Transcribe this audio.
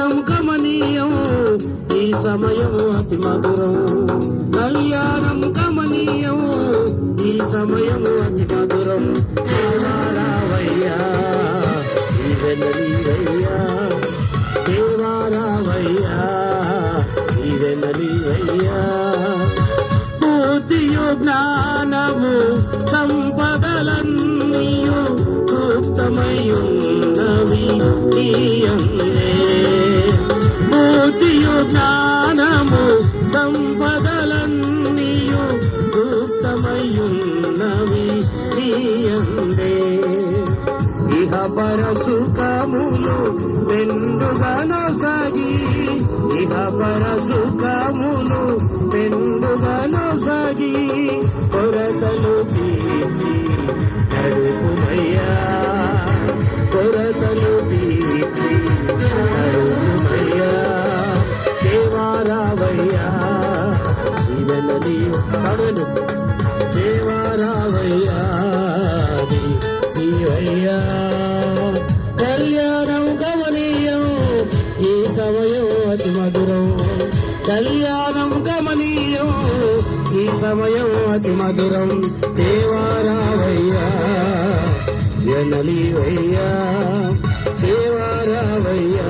కళ్యాణం కమనీయం ఈ సమయం అతి మధురం కళ్యాణం కమనీయం ఈ సమయం అతి మధురం దేవారావయ్యా ఈవెనలీవయ్యా దేవారావయ్యా ఈవెనలీవయ్యా బుద్ధియు జ్ఞానము సంపదలన్నీయు గుప్తమయున్నవి నీయందే బుద్ధియు జ్ఞానము సంపదలన్నీయు గుప్తమయున్నవి నీయందే ఇహ పరసుఖములు మెండుగనొసగి ఇహ పరసుఖములు మెండుగనొసగి కొరతలు తీర్చి నడుపుమయ్యా కొరతలు తీర్చి నడుపుమయ్యా దేవారావయ్యా ఇవన్నీ చదువు దేవారావయ్యా నీవయ్యా కళ్యాణం గమనీయం ఈ సమయం అతి మధురం కళ్యాణం గమనీయం ఈ సమయం అతి మధురం దేవారావయ్యా ఎనలీవయ్యా దేవారావయ్యా